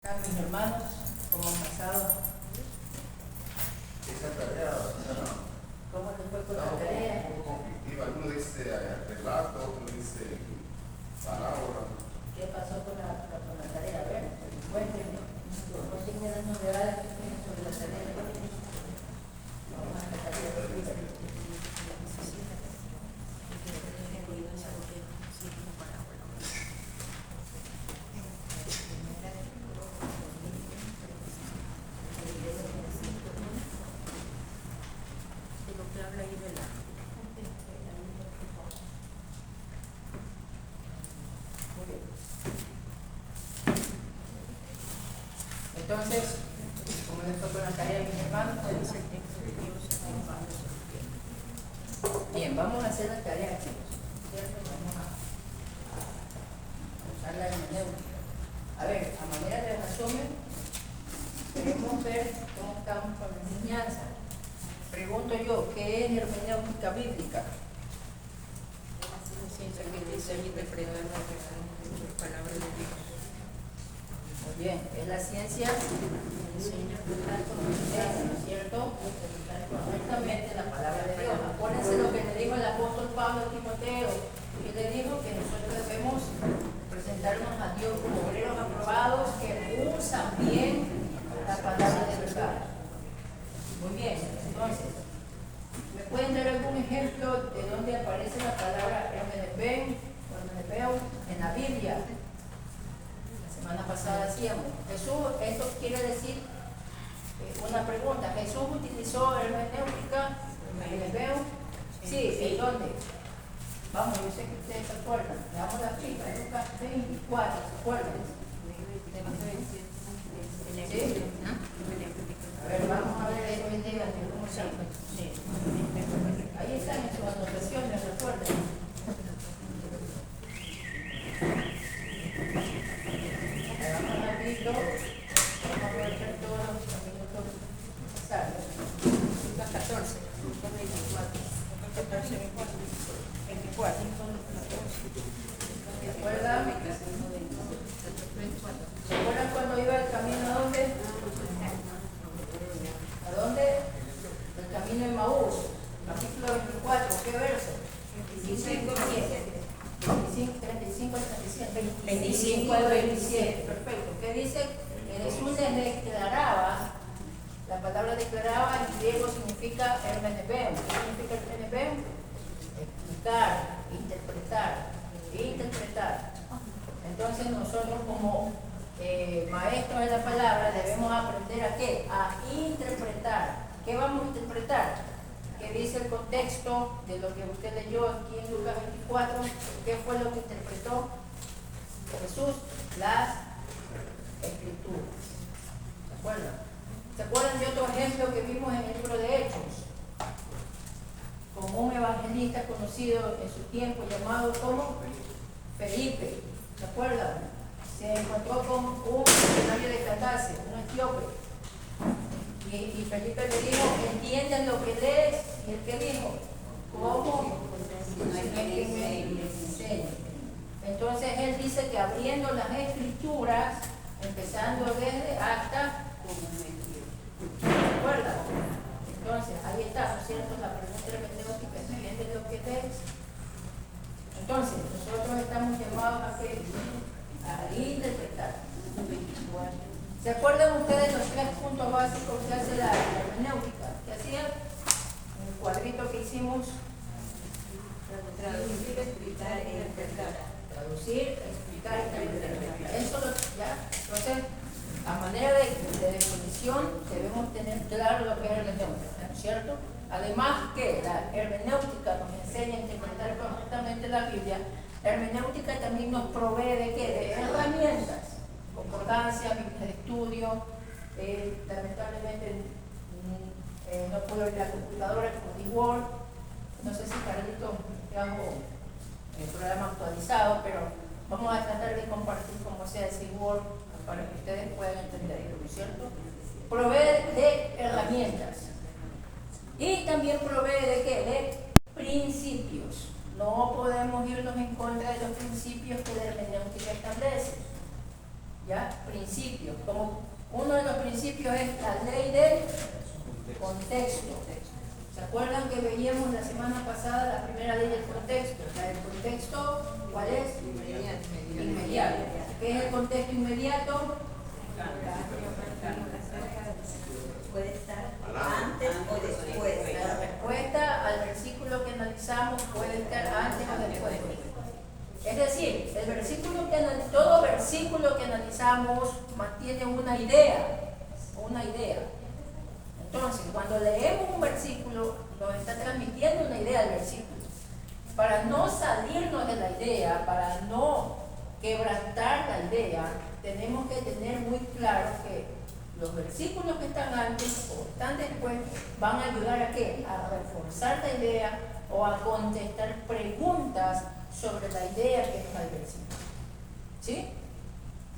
Mis hermanos, ¿cómo han pasado? Esa tarea, ¿Cómo les fue con está la tarea? un poco conflictiva. Uno dice relato, otro dice palabra. ¿Qué pasó con la tarea? A ver, cuéntenme. Cuéntenme las novedades que tienen sobre la tarea. Vamos a la tarea. Entonces, como les fue con la tarea, mis hermanos, bien, vamos a hacer la tarea, chicos. ¿Cierto? Vamos a usar la hermenéutica. A ver, a manera de resumen, queremos ver cómo estamos con la enseñanza. Pregunto yo, ¿qué es hermenéutica bíblica? Ciencia que dice interpretar las palabras de Dios. Muy bien, es la ciencia Enseña ¿no es cierto? Interpretar correctamente la palabra de Dios. Acuérdense lo que le dijo el apóstol Pablo a Timoteo, que le dijo que nosotros debemos presentarnos a Dios como obreros aprobados que usan bien la palabra de verdad. Muy bien, entonces, ¿me pueden dar algún ejemplo de dónde aparece la palabra hermenebeu o hermenebeu en la Biblia? La semana pasada decíamos, Jesús, esto quiere decir una pregunta, ¿Jesús utilizó hermenéutica, hermenebeu? Sí, ¿en dónde? Vamos, yo sé que ustedes se acuerdan, le damos la cifra, Lucas 24, ¿se acuerdan? ¿Sí? A ver, vamos a ver eso hoy día, ¿cómo se llama? Sí. Ahí están en sus anotaciones, recuerden. Vamos a abrirlo, vamos a ver todos los minutos necesarios. Lucas 14, Lucas 24, Lucas 14, 24. ¿Se acuerdan? ¿Se acuerdan cuando iba el camino a dónde? ¿A dónde? El camino de Maús, capítulo 24, ¿qué verso? 25, 35 al 37. 25 al 27, perfecto. ¿Qué dice? Que Jesús les declaraba, la palabra declaraba en griego significa hermenebeu. ¿Qué significa hermenebeu? Explicar, interpretar. Entonces nosotros como maestros de la palabra debemos aprender a ¿qué? A interpretar. ¿Qué vamos a interpretar? ¿Qué dice el contexto de lo que usted leyó aquí en Lucas 24? ¿Qué fue lo que interpretó Jesús? Las escrituras. ¿Se acuerdan? ¿Se acuerdan de otro ejemplo que vimos en el libro de Hechos? Con un evangelista conocido en su tiempo llamado como Felipe. ¿Se acuerdan? Se encontró con un funcionario de Candace, un etíope. Y Felipe le dijo, ¿entienden lo que lees? Y él que dijo, ¿cómo? Hay que me enseñe. Entonces él dice que abriendo las escrituras, empezando desde hasta, ¿se acuerdan? Entonces, ahí está, ¿no es cierto? La pregunta hermenéutica, ¿entienden lo que lees? Entonces, nosotros estamos llamados a interpretar. ¿Se acuerdan ustedes los 3 puntos básicos que hace la hermenéutica? ¿Qué hacían? En el cuadrito que hicimos. Traducir, explicar e interpretar. Traducir, explicar y interpretar. Eso ya. Entonces, a manera de definición, debemos tener claro lo que es hermenéutica, ¿no es cierto? Además que la hermenéutica nos enseña a interpretar correctamente la Biblia, la hermenéutica también nos provee de ¿qué? De herramientas, concordancia, Biblia de estudio. Lamentablemente no puedo ver la computadora con Word. No sé si Carlito hago el programa actualizado, pero vamos a tratar de compartir como sea ese Word para que ustedes puedan entenderlo, ¿no es cierto? Provee de herramientas y también provee de ¿qué? De principios. No podemos irnos en contra de los principios que la hermenéutica establece. ¿Ya? Principios. Como uno de los principios es la ley del contexto. ¿Se acuerdan que veíamos la semana pasada la primera ley del contexto? La del contexto, ¿cuál es? Inmediato. ¿Qué es el contexto inmediato? Puede estar antes o después. La respuesta al versículo que analizamos puede estar antes o después. Es decir, todo versículo que analizamos mantiene una idea. Entonces, cuando leemos un versículo, nos está transmitiendo una idea del versículo. Para no salirnos de la idea, para no quebrantar la idea, tenemos que tener muy claro que los versículos que están antes o están después van a ayudar a ¿qué? A reforzar la idea o a contestar preguntas sobre la idea que es el versículo. ¿Sí?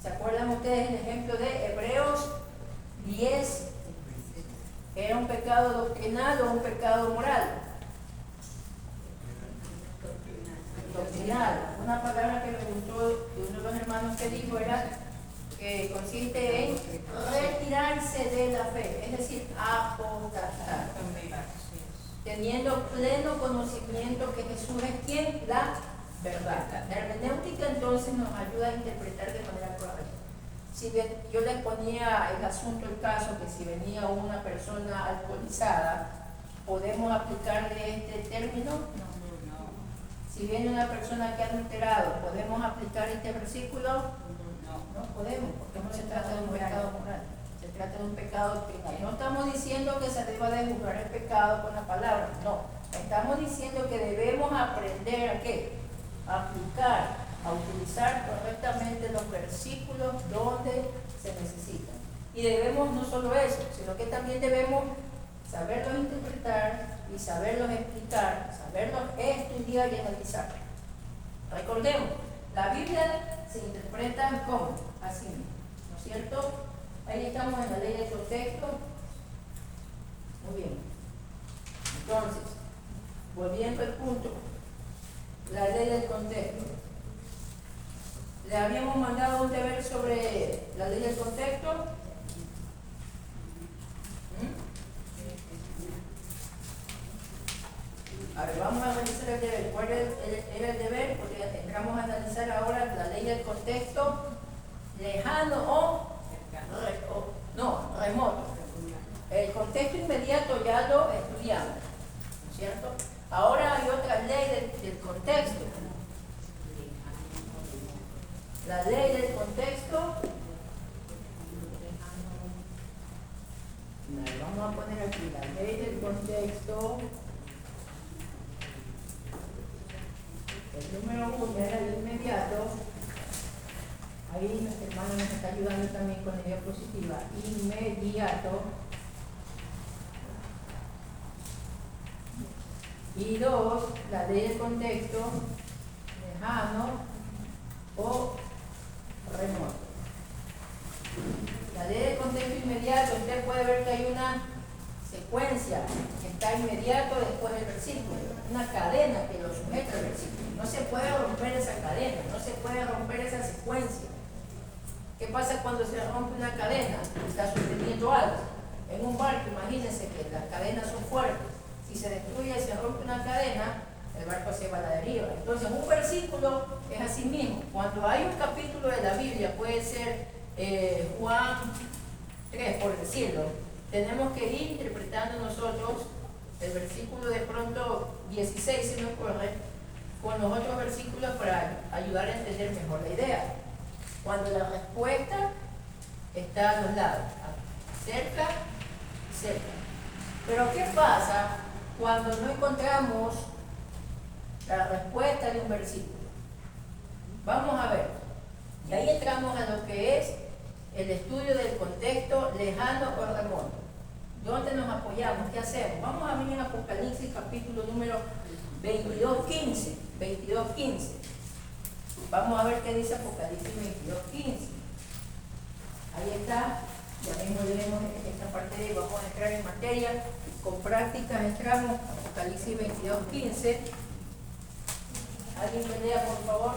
¿Se acuerdan ustedes el ejemplo de Hebreos 10? ¿Era un pecado doctrinal o un pecado moral? Doctrinal. Una palabra que me gustó de uno de los hermanos que dijo era que consiste en retirarse de la fe, es decir, apostatar. Teniendo pleno conocimiento que Jesús es quien, la verdad. La hermenéutica entonces nos ayuda a interpretar de manera correcta. Si yo les ponía el asunto, el caso, que si venía una persona alcoholizada, ¿podemos aplicarle este término? No. Si viene una persona que ha adulterado, ¿podemos aplicar este versículo? No podemos, porque no se trata de un pecado moral, se trata de un pecado doctrinal. No estamos diciendo que se deba de juzgar el pecado con la palabra, no. Estamos diciendo que debemos aprender a ¿qué? A aplicar, a utilizar correctamente los versículos donde se necesitan. Y debemos no solo eso, sino que también debemos saberlos interpretar y saberlos explicar, saberlos estudiar y analizar. Recordemos, la Biblia se interpreta como así mismo, ¿no es cierto? Ahí estamos en la ley del contexto. Muy bien. Entonces, volviendo al punto, la ley del contexto. Le habíamos mandado un deber sobre la ley del contexto. A ver, vamos a analizar el deber. ¿Cuál era el deber? Porque entramos a analizar ahora la ley del contexto lejano o remoto. El contexto inmediato ya lo estudiamos, ¿no es cierto? Ahora hay otra ley del contexto. La ley del contexto. Vamos a poner aquí la ley del contexto. El número 1 era el inmediato. Ahí nuestro hermano nos está ayudando también con la diapositiva. Inmediato. Y 2, la ley del contexto lejano o remoto. La ley del contexto inmediato, usted puede ver que hay una secuencia que está inmediato después del versículo, una cadena que lo sujeta al versículo. No se puede romper esa cadena, no se puede romper esa secuencia. ¿Qué pasa cuando se rompe una cadena? Está sosteniendo algo. En un barco, imagínense que las cadenas son fuertes. Si se destruye y se rompe una cadena, el barco se va a la deriva. Entonces, un versículo es así mismo. Cuando hay un capítulo de la Biblia, puede ser Juan 3, por decirlo, tenemos que ir interpretando nosotros el versículo de pronto 16, si no ocurre, con los otros versículos para ayudar a entender mejor la idea. Cuando la respuesta está a los lados, cerca y cerca. Pero ¿qué pasa cuando no encontramos la respuesta de un versículo? Vamos a ver. Y ahí entramos a lo que es el estudio del contexto lejano o remoto. ¿Dónde nos apoyamos? ¿Qué hacemos? Vamos a ver en Apocalipsis capítulo número 22:15. 22:15. Vamos a ver qué dice Apocalipsis 22:15. Ahí está. Ya mismo leemos esta parte de ahí. Vamos a entrar en materia. Con prácticas entramos a Apocalipsis 22:15. ¿Alguien me lea, por favor?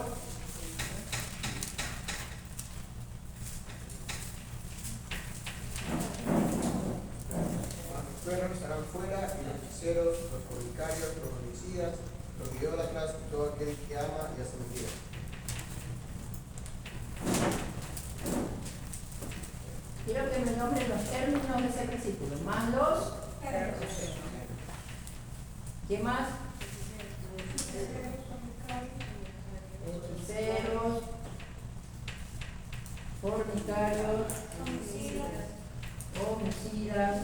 perros estarán fuera, y los hechiceros, los fornicarios, los homicidas, los idólatras, y todo aquel que ama y hace mentira. Quiero que me nombren los términos de ese versículo, más los ¿qué más? Hechiceros, fornicarios, homicidas,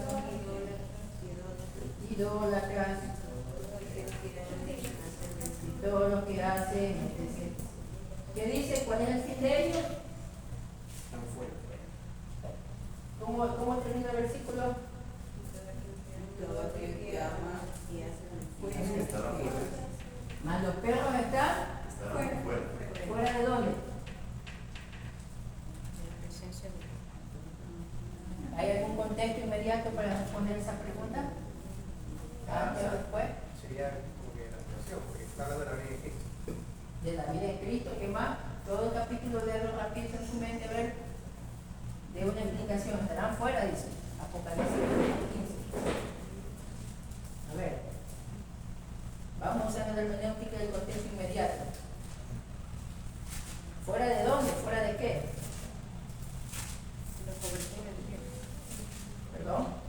idólatras, y todo lo que hace. ¿Qué dice? ¿Cuál es el fin de ellos? Están fuera. ¿Cómo termina el versículo? Todo aquel que ama y hace mentira. Estará fuera. Más los perros están Estarán fuera. fuera de dónde. ¿Hay algún contexto inmediato para responder esa pregunta? ¿Antes o después? Sería como que la situación, porque está hablando de la vida de Cristo. De la vida de Cristo, ¿qué más? Todo el capítulo de lo rápido en su mente, a ver, de una implicación. Estarán fuera, dice Apocalipsis 15. A ver, vamos a usar la hermenéutica del contexto inmediato. ¿Fuera de dónde? ¿Fuera de qué? ¿Perdón?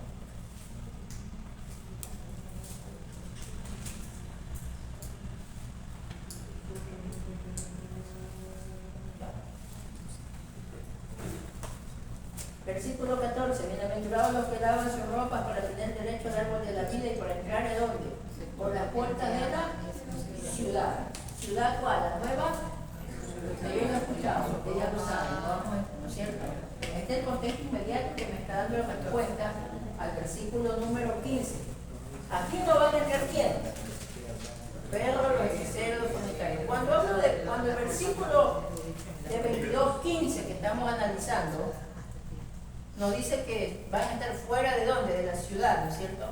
Versículo 14. Bienaventurados los que lavan sus ropas para tener derecho al árbol de la vida y para entrar ¿a dónde? Por la puerta de la ciudad. ¿Ciudad cuál? ¿La nueva? Ustedes lo han escuchado, ustedes ya lo saben, ¿no es cierto? Este es el contexto inmediato que me está dando la respuesta al versículo número 15. Aquí no van a entrar quién. Perros, los hechiceros, los fornicarios. Cuando el versículo de 22:15 que estamos analizando nos dice que van a estar fuera de dónde, de la ciudad, ¿no es cierto?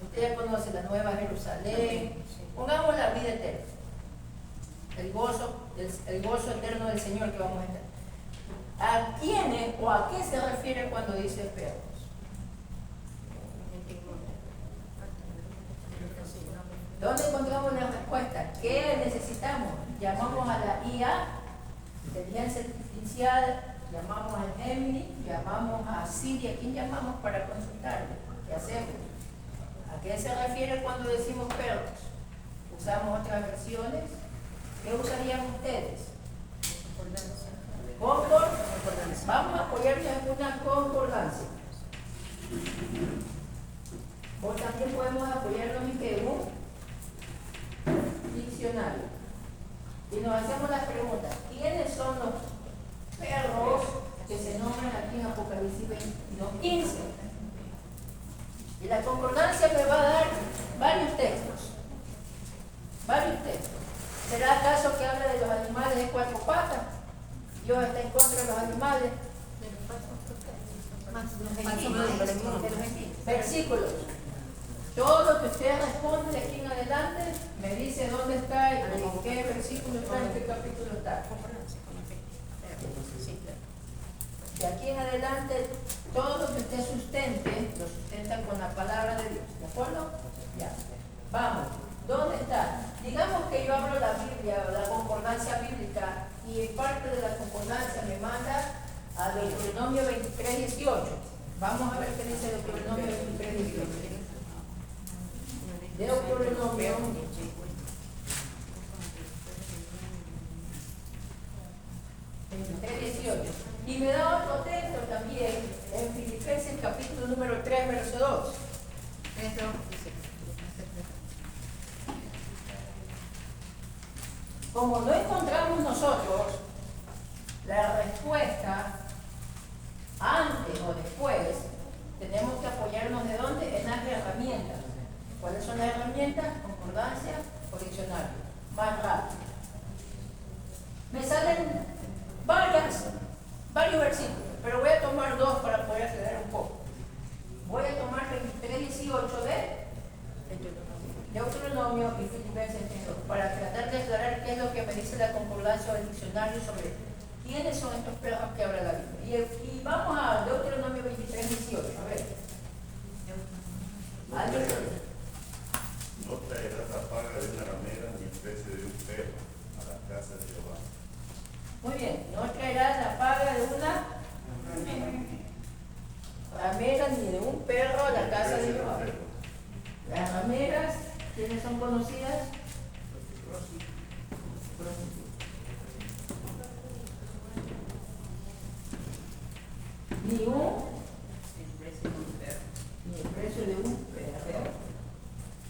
Usted ya conoce la Nueva Jerusalén. Pongamos la vida eterna, el gozo eterno del Señor que vamos a estar. ¿A quiénes o a qué se refiere cuando dice perros? ¿Dónde encontramos la respuesta? ¿Qué necesitamos? Llamamos a la IA, inteligencia artificial, llamamos al Gemini, llamamos a Siri. ¿A quién llamamos para consultarle? ¿Qué hacemos? ¿A qué se refiere cuando decimos perros? ¿Usamos otras versiones? ¿Qué usarían ustedes? Concordancia. Vamos a apoyarnos en una concordancia. O también podemos apoyarnos en un diccionario. Y nos hacemos las preguntas. ¿Quiénes son los perros que se nombran aquí en Apocalipsis 22:15? Y la concordancia me va a dar varios textos. ¿Será acaso que habla de los animales de cuatro patas? Dios está en contra de los animales. Versículos. Todo lo que usted responde de aquí en adelante me dice dónde está, en qué versículo está, en qué capítulo está. De aquí en adelante, todo lo que usted sustente, lo sustenta con la palabra de Dios. ¿De acuerdo? Ya. Vamos. ¿Dónde está? Digamos que yo abro la Biblia, la concordancia bíblica, y parte de la concordancia me manda a Deuteronomio 23:18. Vamos a ver qué dice Deuteronomio 23:18. Deuteronomio 23:18. Y me da otro texto también en Filipenses capítulo número 3, verso 2. Como no encontramos nosotros la respuesta antes o después, tenemos que apoyarnos ¿de dónde? En las herramientas. ¿Cuáles son las herramientas? Concordancia o diccionario. Más rápido. Me salen varios versículos, pero voy a tomar dos para poder acelerar un poco. Voy a tomar 23:18 de Deuteronomio y Filipenses 3:2 para tratar de aclarar qué es lo que me dice la concordancia o el diccionario sobre quiénes son estos perros que habla la Biblia. Y vamos a Deuteronomio 23:18. A ver. rameras ni de un perro a la casa de Jehová. Las rameras, ¿quiénes son conocidas? Ni el precio de un perro.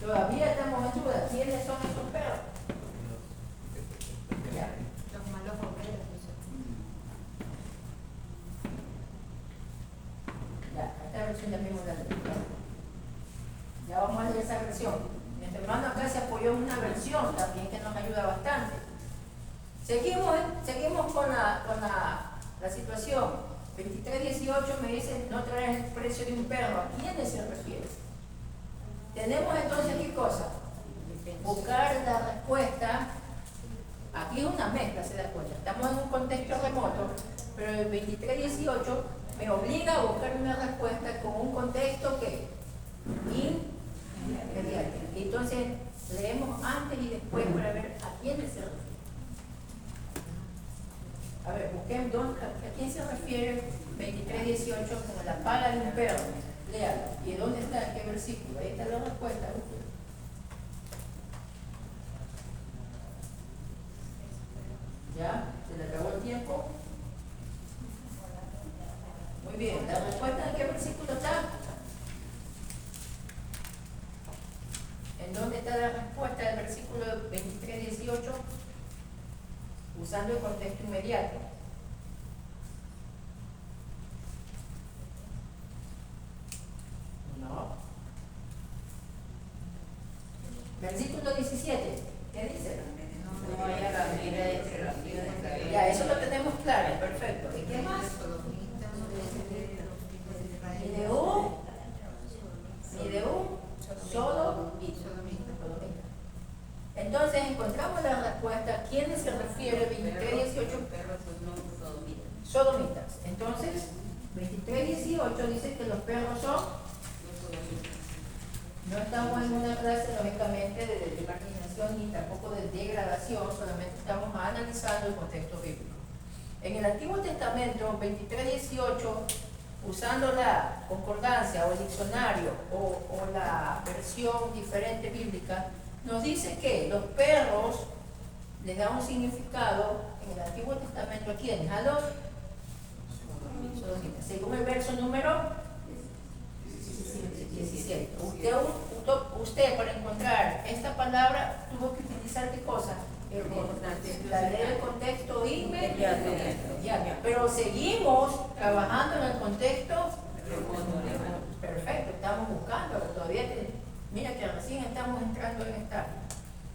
Todavía estamos en duda. ¿Quiénes son esos perros? Ya. Los malos obreros. Ya, esta versión ya mismo la leí. Ya vamos a leer esa versión. Mi hermano acá se apoyó en una versión también que nos ayuda bastante. Seguimos con la situación. 23:18 me dice no traer el precio de un perro. ¿A quiénes se refiere? Tenemos entonces qué cosa. Buscar la respuesta. Aquí es una mezcla, se da cuenta. Estamos en un contexto remoto, pero el 23:18 me obliga a buscar una respuesta con un contexto que inmediato. Entonces leemos antes y después para ver a quiénes se refiere. A ver, busquemos a quién se refiere 23:18 como la pala de un perro. Léalo. ¿Y dónde está? ¿En qué versículo? Ahí está la respuesta. ¿Ya? ¿Se le acabó el tiempo? Muy bien. ¿La respuesta en qué versículo está? ¿En dónde está la respuesta del versículo 23:18? Usando el contexto inmediato. No. Versículo 17. ¿Qué dice? No haya ramera entre las hijas de Israel. Ya, eso lo tenemos claro. Perfecto. ¿Y qué más? Ni de un solo y sodomita. Entonces encontramos la respuesta. ¿Quiénes se refiere 23:18? Perros no sodomitas. Sodomitas. Entonces, 23:18 dice que los perros son. No estamos en una clase, lógicamente, de imaginación ni tampoco de degradación, solamente estamos analizando el contexto bíblico. En el Antiguo Testamento, 23:18, usando la concordancia o el diccionario o la versión diferente bíblica, nos dice que los perros les da un significado en el Antiguo Testamento. ¿A quiénes? A los sodomitas. Según el verso número 17. Usted para encontrar esta palabra tuvo que utilizar ¿qué cosa? La ley del contexto inmediato. Pero seguimos trabajando en el contexto. Perfecto, estamos buscando, todavía mira que recién estamos entrando en esta.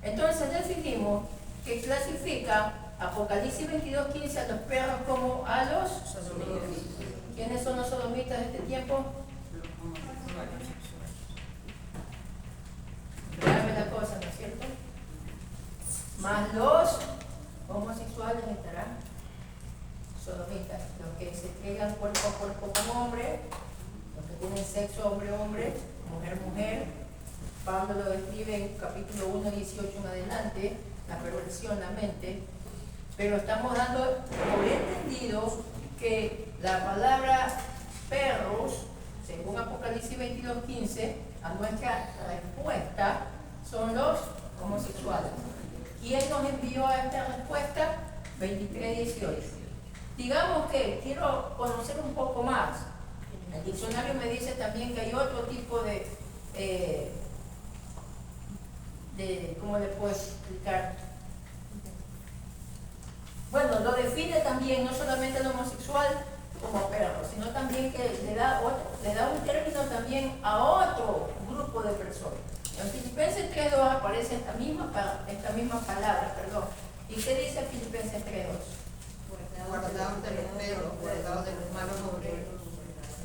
Entonces definimos que clasifica Apocalipsis 22:15 a los perros como a los sodomitas. ¿Quiénes son los sodomitas de este tiempo? Grave la cosa, ¿no es cierto? Más los homosexuales estarán sodomitas, los que se entregan cuerpo a cuerpo con hombre, los que tienen sexo hombre-hombre, mujer-mujer. Pablo lo describe en capítulo 1:18 en adelante, la perversión, la mente. Pero estamos dando por entendido que la palabra perros, según Apocalipsis 22:15, a nuestra respuesta son los homosexuales. ¿Quién nos envió a esta respuesta? 23:18. Digamos que quiero conocer un poco más. El diccionario me dice también que hay otro tipo de ¿cómo le puedo explicar? Bueno, lo define también no solamente el homosexual como perro, sino también que le da un término también a otro grupo de personas. En Filipenses 3:2 aparece esta misma palabra, perdón. ¿Y qué dice Filipenses 3:2? Guardaos de los perros, guardaos de los malos obreros,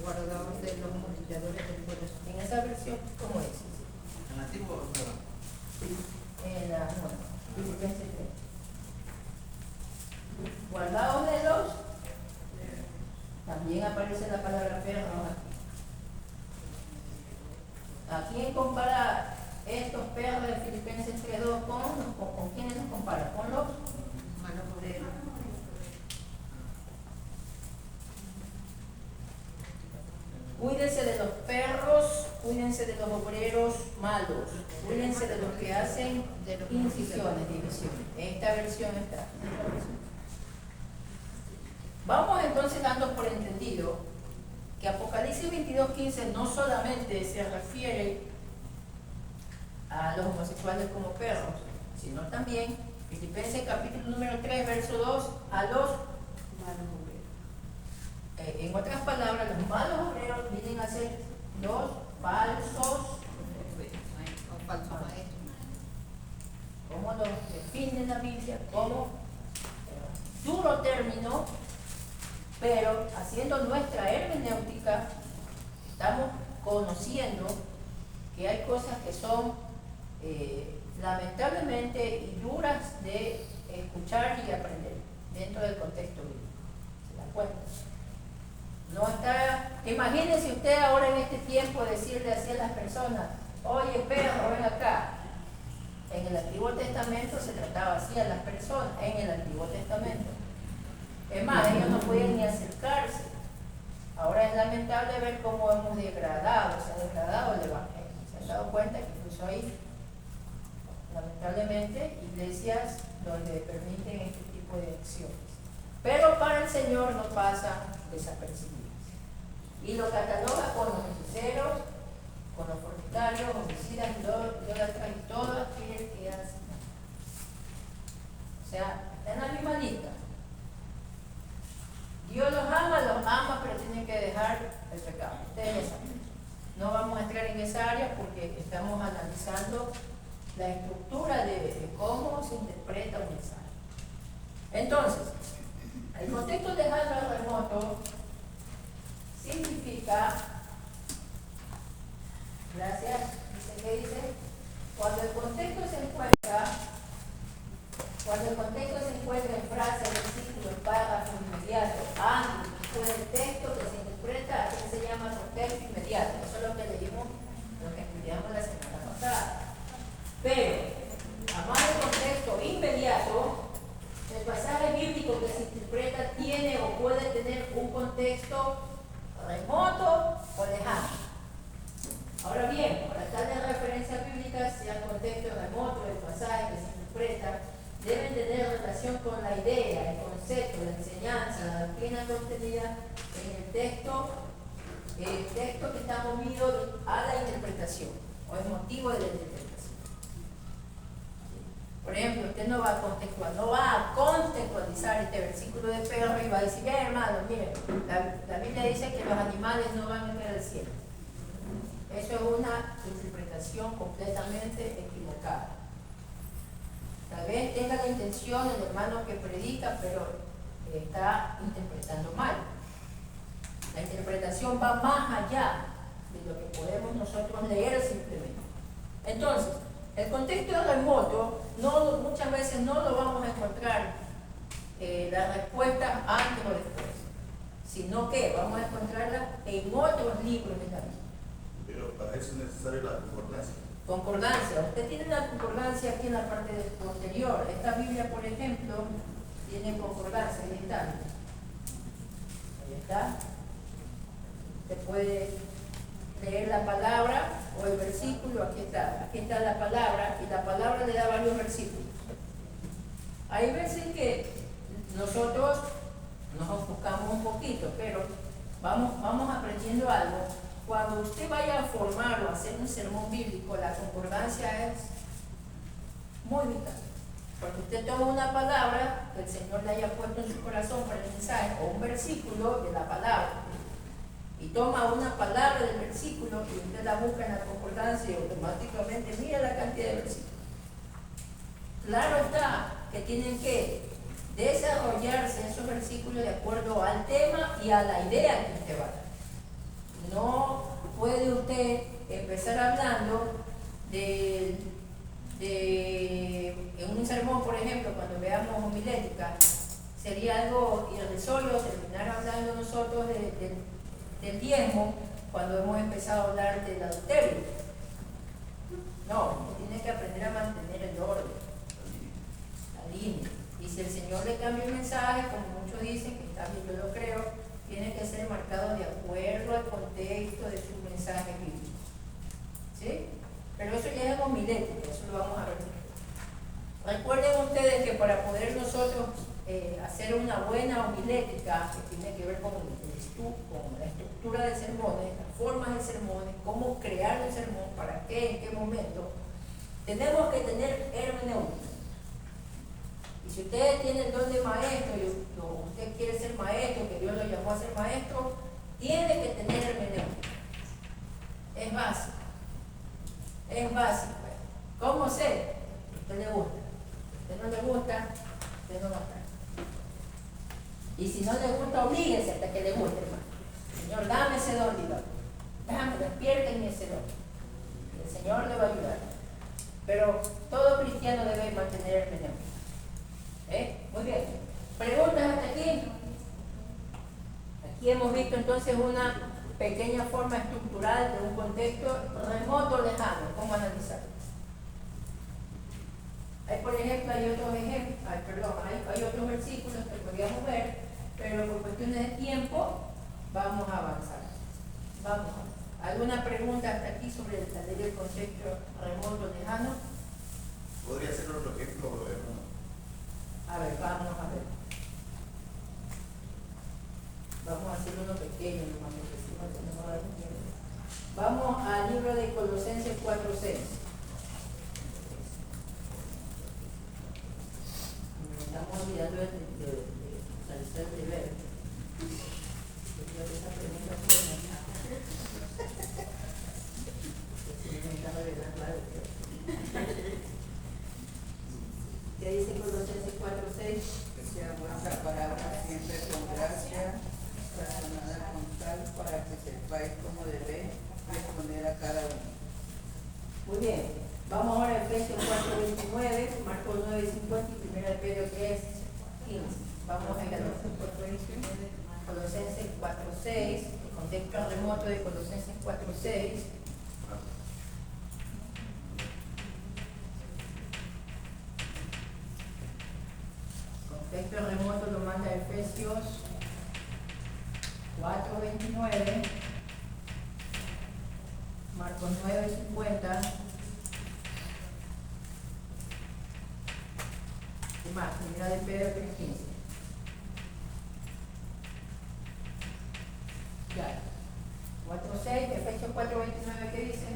guardaos de los mutiladores del corazón. En esa versión, ¿cómo es? En antiguo, En la Filipenses 3. Guardaos de los. También aparece la palabra perro aquí. ¿A quién compara estos perros de Filipenses 3:2 con quiénes los compara? Con los Malos obreros. Cuídense de los perros, cuídense de los obreros malos, cuídense de los que hacen incisiones, divisiones. Esta versión está. Vamos entonces dando por entendido que Apocalipsis 22:15 no solamente se refiere a los homosexuales como perros, sino también, Filipenses capítulo número 3, verso 2, a los Malos obreros. en otras palabras, los malos obreros vienen a ser los falsos, O falso maestro. como los define la Biblia, como duro término, pero haciendo nuestra hermenéutica, estamos conociendo que hay cosas que son lamentablemente y duras de escuchar y aprender dentro del contexto bíblico. ¿Se dan cuenta? No está, imagínense usted ahora en este tiempo decirle así a las personas, oye perro, ven acá. En el Antiguo Testamento se trataba así a las personas, en el Antiguo Testamento. Es más, ellos no podían ni acercarse. Ahora es lamentable ver cómo hemos degradado, se ha degradado el Evangelio. ¿Se han dado cuenta que incluso hay, lamentablemente, iglesias donde permiten este tipo de acciones? Pero para el Señor no pasan desapercibidas. Y lo cataloga con los hechiceros, con los fornicarios, homicidas, idólatras y todo aquel que hace mal. O sea, está en la misma lista. Dios los ama, pero tienen que dejar el pecado. Ustedes lo saben. No vamos a entrar en esa área porque estamos analizando la estructura de cómo se interpreta un mensaje. Entonces, el contexto de hardware remoto significa, gracias, ¿qué dice? Cuando el contexto se encuentra en frases, versículos, párrafos inmediatos, antes y después del texto que se interpreta, así se llama contexto inmediato. Eso es lo que leímos, lo que estudiamos la semana pasada. Pero, además del contexto inmediato, el pasaje bíblico que se interpreta tiene o puede tener un contexto remoto o lejano. Ahora bien, para tales referencias bíblicas, sea contexto remoto del pasaje que se interpreta, deben tener relación con la idea, el concepto, la enseñanza, la doctrina contenida en el texto que está movido a la interpretación o el motivo de la interpretación. Por ejemplo, usted no va a contextualizar este versículo de Pedro y va a decir, bien hermano, miren, la Biblia dice que los animales no van a entrar al cielo. Eso es una interpretación completamente equivocada. Tal vez tenga la intención el hermano que predica, pero está interpretando mal. La interpretación va más allá de lo que podemos nosotros leer simplemente. Entonces, el contexto remoto muchas veces no lo vamos a encontrar la respuesta antes o después, sino que vamos a encontrarla en otros libros de la Biblia. Pero para eso es necesaria la concordancia. Concordancia. Usted tiene una concordancia aquí en la parte posterior. Esta Biblia, por ejemplo, tiene concordancia. Ahí está. Ahí está. Usted puede leer la palabra o el versículo. Aquí está. Aquí está la palabra y la palabra le da varios versículos. Hay veces que nosotros nos enfocamos un poquito, pero vamos aprendiendo algo. Cuando usted vaya a formar o a hacer un sermón bíblico, la concordancia es muy vital. Porque usted toma una palabra que el Señor le haya puesto en su corazón para el mensaje, o un versículo de la palabra, y toma una palabra del versículo y usted la busca en la concordancia y automáticamente mira la cantidad de versículos. Claro está que tienen que desarrollarse esos versículos de acuerdo al tema y a la idea que usted va a dar. No puede usted empezar hablando en un sermón, por ejemplo, cuando veamos homilética, sería algo irrisorio terminar hablando nosotros del diezmo cuando hemos empezado a hablar del adulterio. No, tiene que aprender a mantener el orden, la línea. Y si el Señor le cambia el mensaje, como muchos dicen, que está bien, yo lo creo, tiene que ser marcado de acuerdo al contexto proyecto de su mensaje bíblico. ¿Sí? Pero eso ya es homilética, eso lo vamos a ver. Recuerden ustedes que para poder nosotros hacer una buena homilética, que tiene que ver con la estructura de sermones, las formas de sermones, cómo crear el sermón, para qué, en qué momento, tenemos que tener hermenéutica. Y si ustedes tienen el don de maestro, o usted quiere ser maestro, que Dios lo llamó a ser maestro, tiene que tener hermenéutica. Es básico. Es básico. ¿Cómo sé? A usted le gusta. A usted no le gusta, usted no va a estar. Y si no le gusta, oblíguese hasta que le guste, hermano. Señor, dame ese don, dígame. Dame, despiértenme ese don. El Señor le va a ayudar. Pero todo cristiano debe mantener hermenéutica. Muy bien. ¿Preguntas hasta aquí? Aquí hemos visto entonces una pequeña forma estructural de un contexto remoto, lejano. ¿Cómo analizarlo? Hay, por ejemplo, hay otros versículos que podríamos ver, pero por cuestiones de tiempo vamos a avanzar. Vamos. ¿Alguna pregunta hasta aquí sobre la ley del contexto remoto, lejano? ¿Podría ser otro ejemplo, hermano? A ver, vamos a ver. Vamos a hacer uno pequeño, hermano, porque si no se nos va a dar tiempo. Vamos al libro de Colosenses 4:6. Estamos olvidando de realizar el deber. Yo creo que esa pregunta fue ¿qué dice Colosenses 4:6? Que sea vuestra palabra siempre con gracia, sazonada con sal, para que sepáis cómo debéis responder a cada uno. Muy bien. Vamos ahora a Efesios 4:29, Marcos 9:50 y 1 Pedro 3:15. Vamos a ir a Colosenses 4:6, el contexto remoto de Colosenses 4:6. Contexto remoto lo manda Efesios 4:29, Marcos 9:50. Y más, primera de Pedro 3:15. Ya. 4:6, Efesios 4:29, ¿qué dice?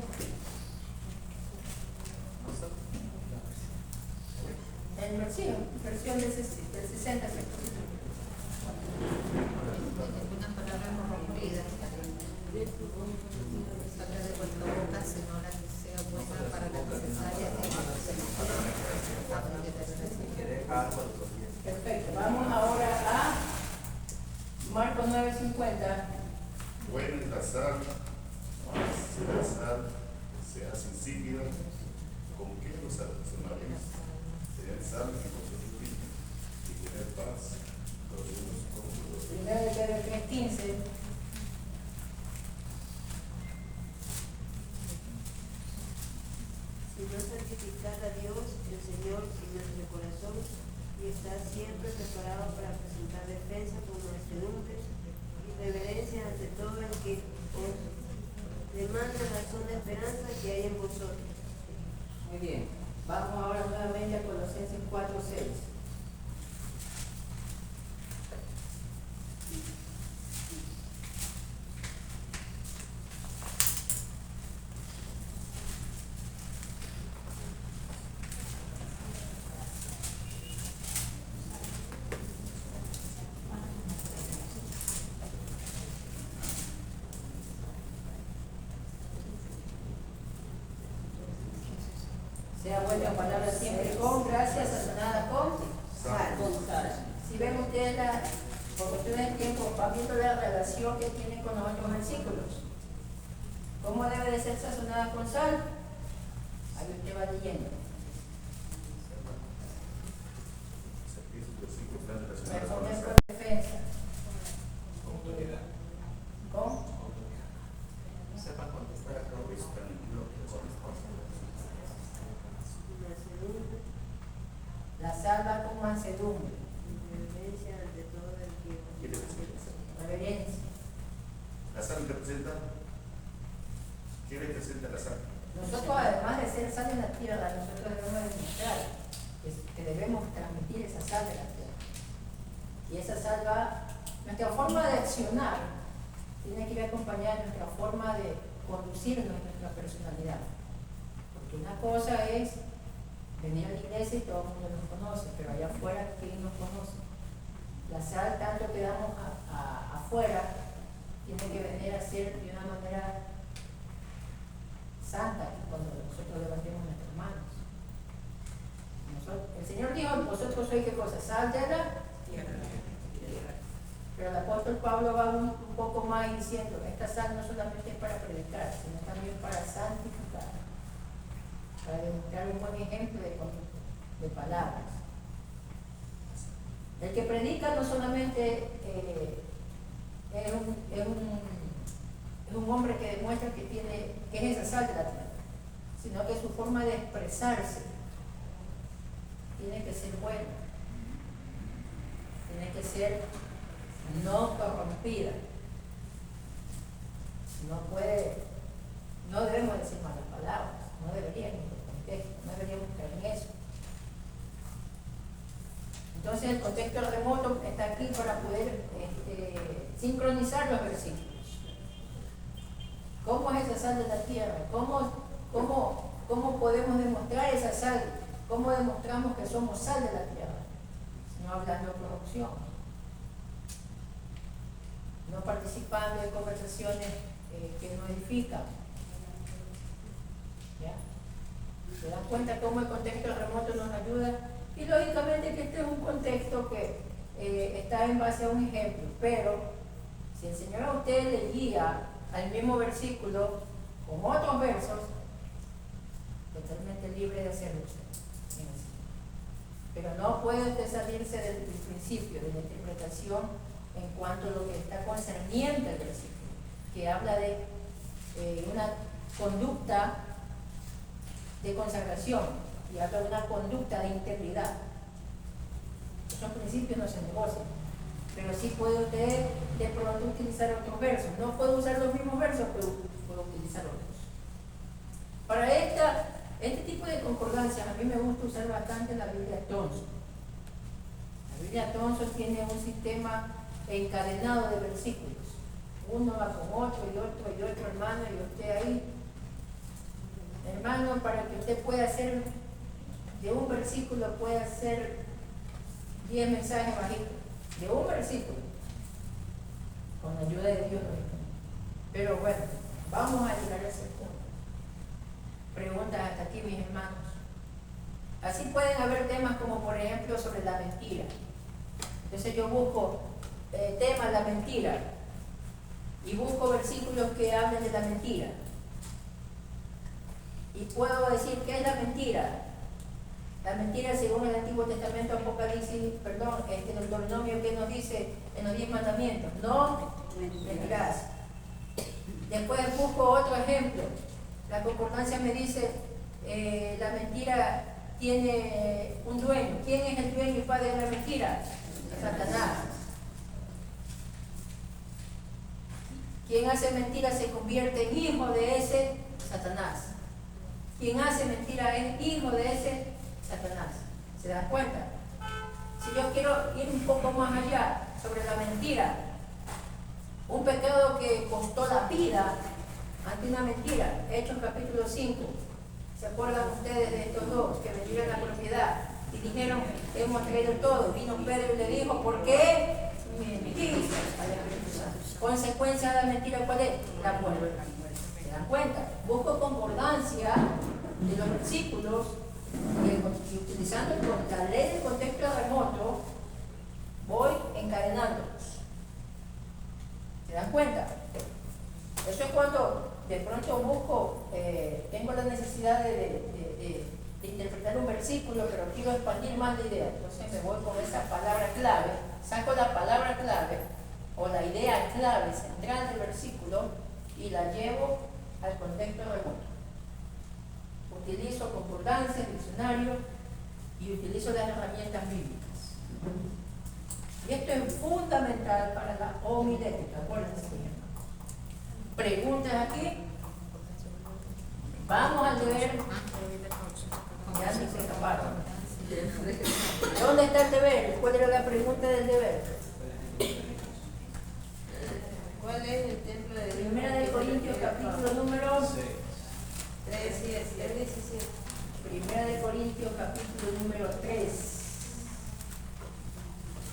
En versión del 60. Algunas palabras corrompidas. Salga de vuestra boca, sino la que sea buena para la necesaria. Perfecto. Vamos ahora a Marcos 9:50. Buena es la sal, si la sal se hace insípida, ¿con qué lo sazonaréis? Tener sal en vosotros mismos y tener paz los unos con los otros. Primera de Pedro 3:15. Sino santificad a Dios, el Señor, en nuestro corazón, y estar siempre preparado para presentar defensa con mansedumbre y reverencia ante todo el que os demanda razón de esperanza que hay en vosotros. Muy bien. Vamos ahora nuevamente a Colosenses 4:6. Sea vuestra palabra siempre con gracia, sazonada con sal. Si ven ustedes, por cuestiones de tiempo, van viendo la relación que tiene con los otros versículos. ¿Cómo debe de ser sazonada con sal? Ahí usted va leyendo. Responder con defensa. ¿Con? Sepan contestar a todo esto. Mansedumbre La salva con mansedumbre, y reverencia ante todo el que os reverencia. La sal representa, ¿qué representa la sal? Nosotros, además de ser sal en la tierra, nosotros debemos demostrar que debemos transmitir esa sal de la tierra. Y esa sal va, nuestra forma de accionar tiene que ir acompañada de nuestra forma de conducirnos en nuestra personalidad. Porque una cosa es venir a la iglesia y todo el mundo nos conoce, pero allá afuera, ¿quién nos conoce? La sal, tanto que damos afuera, tiene que venir a ser de una manera santa cuando nosotros levantemos nuestras manos. El Señor dijo, vosotros sois qué cosa, sal de la tierra. Pero el apóstol Pablo va un poco más diciendo, esta sal no solamente es para predicar, sino también para santificar, para demostrar un buen ejemplo de palabras. El que predica no solamente es un hombre que demuestra que es esa sal de la tierra, sino que su forma de expresarse tiene que ser buena, tiene que ser no corrompida, no debemos decir malas palabras, no deberíamos por contexto, no deberíamos caer en eso. Entonces el contexto remoto está aquí para poder sincronizar los versículos. ¿Cómo es esa sal de la tierra? ¿Cómo podemos demostrar esa sal? ¿Cómo demostramos que somos sal de la tierra? No hablando de corrupción, no participando en conversaciones que no edifican. ¿Ya? ¿Se dan cuenta cómo el contexto remoto nos ayuda? Y lógicamente que este es un contexto que está en base a un ejemplo, pero si el Señor a usted le guía al mismo versículo con otros versos, totalmente libre de hacerlo usted. Pero no puede usted salirse del principio, de la interpretación en cuanto a lo que está concerniente al versículo, que habla de una conducta de consagración y habla de una conducta de integridad. Esos principios no se negocian, pero sí puede usted de pronto utilizar otros versos. No puedo usar los mismos versos, pero puedo utilizar otros. Para este tipo de concordancias a mí me gusta usar bastante la Biblia Thompson. La Biblia Thompson tiene un sistema encadenado de versículos. Uno va con otro y otro, hermano, y usted ahí. Hermano, para que usted pueda hacer, de un versículo puede hacer 10 mensajes bajitos. De un versículo. Con la ayuda de Dios. Pero bueno, vamos a llegar a ese punto. Preguntas hasta aquí, mis hermanos. Así pueden haber temas como, por ejemplo, sobre la mentira. Entonces yo busco tema la mentira y busco versículos que hablen de la mentira. Y puedo decir, ¿qué es la mentira? La mentira, según el Antiguo Testamento, Apocalipsis, en el Deuteronomio, que nos dice en los 10 mandamientos, no mentirás. Después busco otro ejemplo. La concordancia me dice, la mentira tiene un dueño. ¿Quién es el dueño y padre de la mentira? Satanás. Quien hace mentira se convierte en hijo de ese Satanás. Quien hace mentira es hijo de ese Satanás. ¿Se dan cuenta? Si yo quiero ir un poco más allá sobre la mentira, un pecado que costó la vida ante una mentira, Hechos capítulo 5. ¿Se acuerdan ustedes de estos dos que vendieron la propiedad y dijeron, hemos traído todo? Vino Pedro y le dijo, ¿por qué mentís? Consecuencia de la mentira, ¿cuál es? La muerte. ¿Se dan cuenta? Busco concordancia de los versículos y utilizando la ley del contexto remoto, voy encadenándolos. ¿Se dan cuenta? Eso es cuando de pronto busco, tengo la necesidad de interpretar un versículo, pero quiero expandir más la idea. Entonces me voy con esa palabra clave, saco la palabra clave o la idea clave central del versículo y la llevo al contexto remoto. Utilizo concordancias, diccionario y utilizo las herramientas bíblicas. Y esto es fundamental para la homilética, acuérdense. preguntas aquí. Vamos al deber. Ya se escaparon. ¿Dónde está el deber? ¿Cuál era la pregunta del deber? ¿Cuál es el templo de Dios? Primera de Corintios, capítulo número 3:17. Primera de Corintios, capítulo número 3.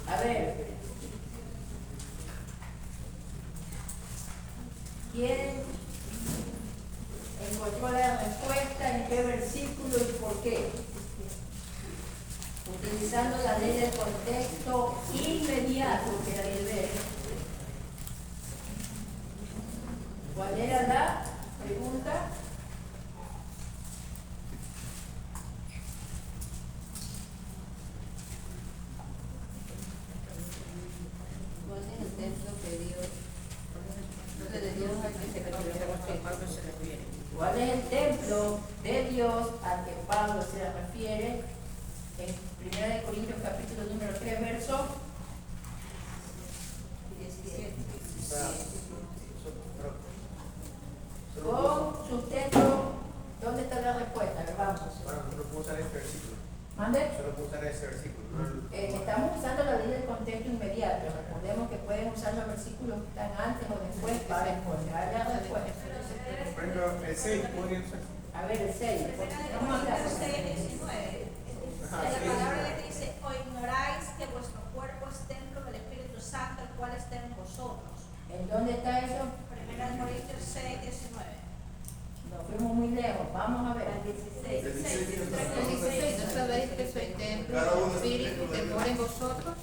A ver. ¿Quién encontró la respuesta? ¿En qué versículo y por qué? Utilizando la ley del contexto inmediato que era el ver. ¿Cuál era la pregunta? ¿Cuál es el templo de Dios? De Dios al que se refiere. ¿Cuál es el templo de Dios al que Pablo se refiere? En 1 Corintios capítulo número 3, verso 17. con sustento. ¿Dónde está la respuesta? A ver, vamos. Bueno, no puedo usar ese versículo. ¿Mande? Solo puedo usar ese versículo. Estamos usando la ley del contexto inmediato. Recordemos que pueden usar los versículos que están antes o después para encontrar la respuesta. Por ejemplo, el 6 podría usar. A ver, el 6. Vamos a hablar. La palabra le dice, o ignoráis que vuestro cuerpo es templo del Espíritu Santo, el cual está en vosotros. ¿En dónde está eso? 1 Corintios 6:19. Nos fuimos muy lejos. Vamos a ver. Al 16. El 16. ¿No sabéis que soy templo del Espíritu que mora en vosotros?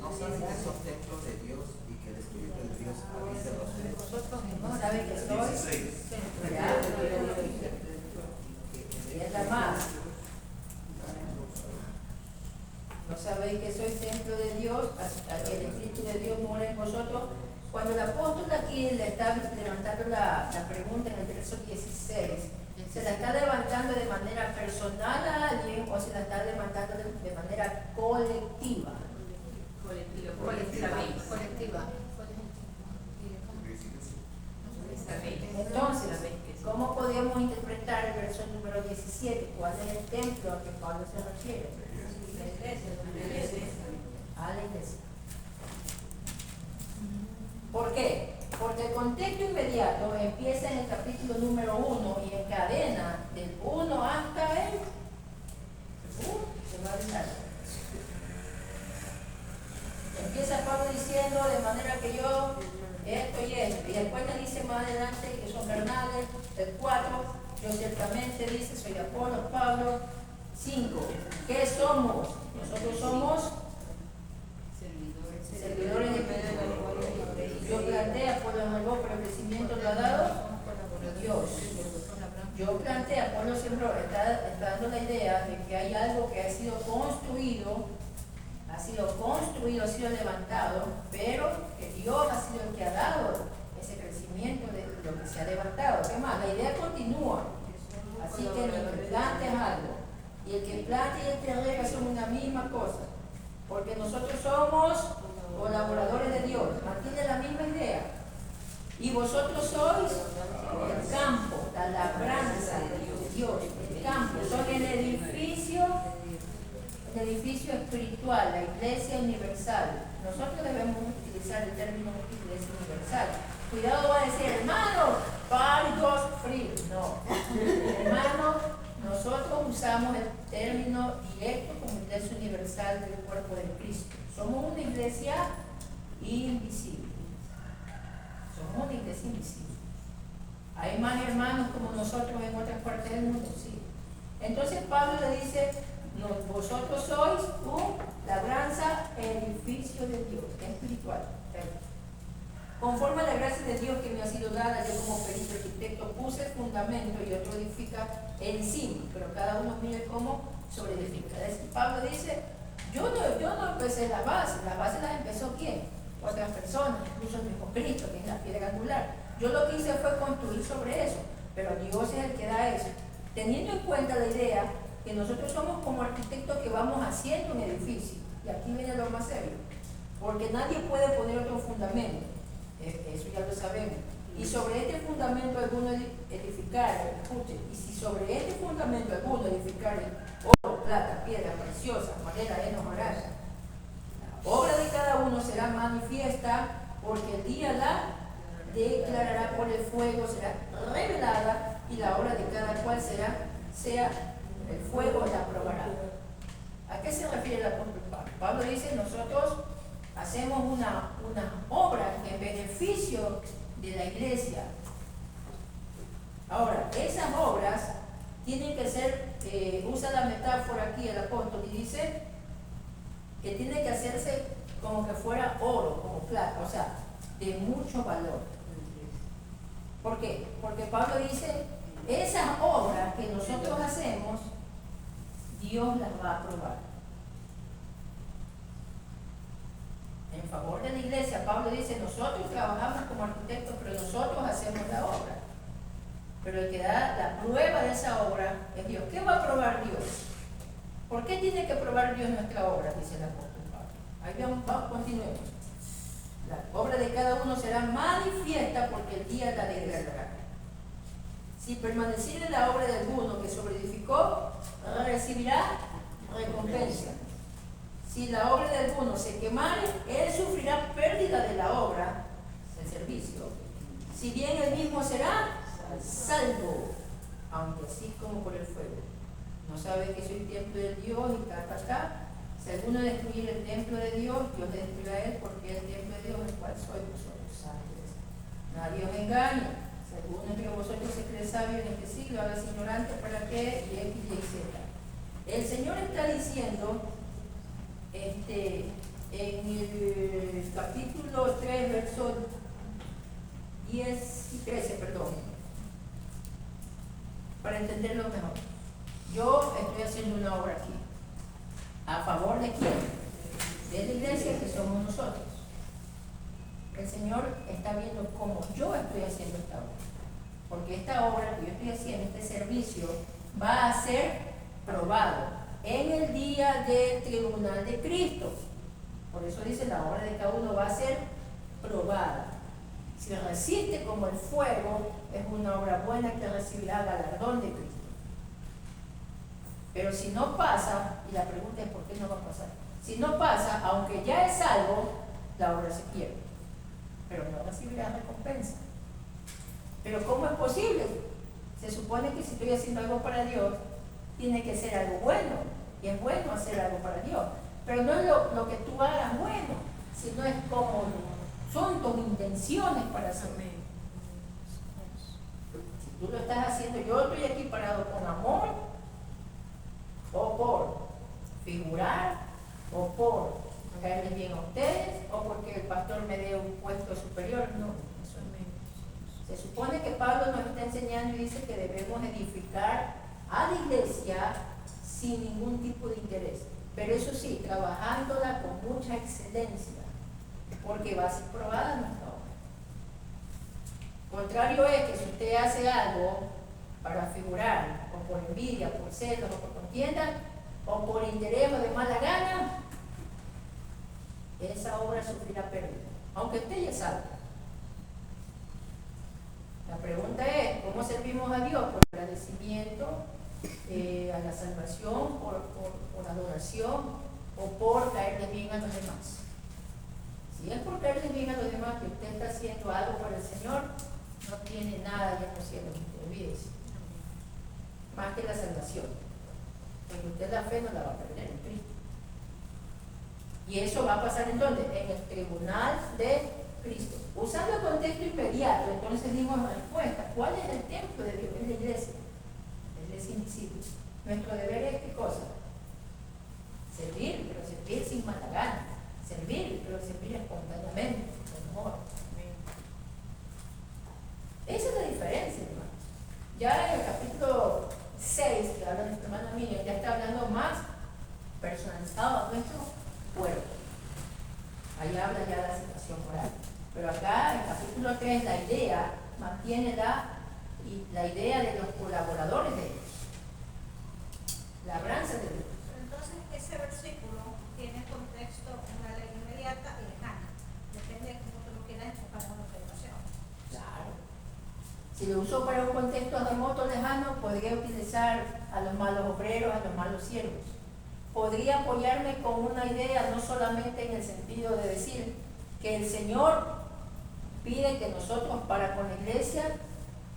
No saben que son templos de Dios y que el Espíritu de Dios habita en ustedes. Vosotros ¿No no sabe que soy? 16. Ya. Y es la más. ¿No sabéis que soy templo de Dios? Hasta que el Espíritu de Dios mora en vosotros. Cuando el apóstol aquí le está levantando la pregunta en el verso 16, ¿se la está levantando de manera personal a alguien o se la está levantando de manera colectiva? colectiva. Entonces, ¿cómo podemos interpretar el verso número 17? ¿Cuál es el templo al que Pablo se refiere? A la iglesia. ¿Por qué? Porque el contexto inmediato empieza en el capítulo número 1 y encadena del 1 hasta el se va a avisar. Empieza Pablo diciendo de manera que yo esto y esto, y después le dice más adelante que son carnales, el 4, yo ciertamente dice soy Apolo, Pablo. 5, ¿qué somos? Nosotros somos servidores de Cristo. Yo planteé, Apolo no, pero el crecimiento lo ha dado Dios. Yo planteé, Apolo sembró, está dando la idea de que hay algo que ha sido construido, ha sido levantado, pero que Dios ha sido el que ha dado ese crecimiento de lo que se ha levantado. ¿Qué más? La idea continúa. Así que el que plantea algo y el que plantea y el que riega son una misma cosa, porque nosotros somos colaboradores de Dios, mantiene la misma idea. Y vosotros sois el campo, la labranza de Dios, el campo, son el edificio espiritual, la iglesia universal. Nosotros debemos utilizar el término iglesia universal. Cuidado, va a decir, hermano, Dios free. No, hermano, nosotros usamos el término directo como iglesia universal del cuerpo de Cristo. Somos una iglesia invisible. Somos una iglesia invisible. ¿Hay más hermanos como nosotros en otras partes del mundo? Sí. Entonces Pablo le dice, no, vosotros sois un labranza, edificio de Dios, espiritual. Conforme a la gracia de Dios que me ha sido dada, yo como perito arquitecto puse el fundamento y otro edifica encima, pero cada uno mire cómo sobre edifica. Pablo dice, yo no empecé la base las empezó ¿quién? Otras personas, incluso el mismo Cristo, que es la piedra angular. Yo lo que hice fue construir sobre eso, pero Dios es el que da eso. Teniendo en cuenta la idea que nosotros somos como arquitectos que vamos haciendo un edificio, y aquí viene lo más serio, porque nadie puede poner otro fundamento. Eso ya lo sabemos. Y sobre este fundamento alguno edificar, escuchen, y si sobre este fundamento alguno edificar oro, plata, piedra preciosa, madera, heno, horaria, la obra de cada uno será manifiesta, porque el día la declarará por el fuego, será revelada, y la obra de cada cual sea el fuego la probará. ¿A qué se refiere el apóstol Pablo? Pablo dice, nosotros hacemos una obra en beneficio de la iglesia. Ahora, esas obras tienen que ser, usa la metáfora aquí el apóstol y dice que tiene que hacerse como que fuera oro, como plata, o sea, de mucho valor. ¿Por qué? Porque Pablo dice, esas obras que nosotros hacemos, Dios las va a aprobar. En favor de la iglesia, Pablo dice, nosotros trabajamos como arquitectos, pero nosotros hacemos la obra. Pero el que da la prueba de esa obra es Dios. ¿Qué va a probar Dios? ¿Por qué tiene que probar Dios nuestra obra? Dice el apóstol Pablo. Ahí vamos, continuemos. La obra de cada uno será manifiesta porque el día la declarará. Si permaneciere la obra de alguno que sobreedificó, recibirá recompensa. Si la obra de alguno se quemare, él sufrirá pérdida de la obra, el servicio. Si bien él mismo será salvo, aunque así como por el fuego. No sabe que soy templo de Dios y ta. Si alguno destruye el templo de Dios, Dios le destruirá a él, porque el templo de Dios es el cual soy vosotros santos. Nadie os engañe. Si alguno entre vosotros se cree sabio en este siglo, hágase ignorante para qué, y X, Y, Z. El Señor está diciendo, en el capítulo 3, versos 10 y 13, para entenderlo mejor. Yo estoy haciendo una obra aquí. ¿A favor de quién? De la iglesia, que somos nosotros. El Señor está viendo cómo yo estoy haciendo esta obra. Porque esta obra que yo estoy haciendo, este servicio, va a ser probado en el día del tribunal de Cristo. Por eso dice, la obra de cada uno va a ser probada. Si resiste como el fuego, es una obra buena que recibirá galardón de Cristo. Pero si no pasa, y la pregunta es ¿por qué no va a pasar? Si no pasa, aunque ya es salvo, la obra se pierde, pero no recibirá recompensa. Pero ¿cómo es posible? Se supone que si estoy haciendo algo para Dios, tiene que ser algo bueno, y es bueno hacer algo para Dios, pero no es lo que tú hagas bueno, sino es como son tus intenciones para hacerlo. Si tú lo estás haciendo, yo estoy aquí parado con amor, o por figurar, o por caerles bien a ustedes, o porque el pastor me dé un puesto superior. No, eso es menos. Se supone que Pablo nos está enseñando y dice que debemos edificar a la iglesia sin ningún tipo de interés, pero eso sí, trabajándola con mucha excelencia, porque va a ser probada nuestra obra. Contrario es que si usted hace algo para figurar, o por envidia, por celos, o por contienda, o por interés o de mala gana, esa obra sufrirá pérdida, aunque usted ya sabe. La pregunta es, ¿cómo servimos a Dios? Por agradecimiento a la salvación, por adoración, o por caerle bien a los demás. Si es por caerle bien a los demás que usted está haciendo algo para el Señor, no tiene nada ya en los cielos, olvídese. Más que la salvación. Porque usted la fe no la va a perder en Cristo. Y eso va a pasar ¿en dónde? En el tribunal de Cristo. Usando el contexto inmediato, entonces dimos la respuesta. ¿Cuál es el templo de Dios? Es la iglesia. La iglesia invisible. Nuestro deber es ¿qué cosa? Servir, pero servir sin mala gana. Servir, pero servir espontáneamente, con amor. Esa es la diferencia, hermanos. Ya en el capítulo 6, que habla nuestra hermana Miriam, ya está hablando más personalizado a nuestro cuerpo. Ahí habla ya de la situación moral. Pero acá en el capítulo 3 la idea mantiene la idea de los colaboradores de Dios. Labranza de Dios. Pero entonces ese versículo tiene contexto en la ley inmediata y lejana. Depende de cómo tú lo quieras enfocar en la observación. Si lo uso para un contexto remoto, lejano, podría utilizar a los malos obreros, a los malos siervos. Podría apoyarme con una idea, no solamente en el sentido de decir que el Señor pide que nosotros para con la iglesia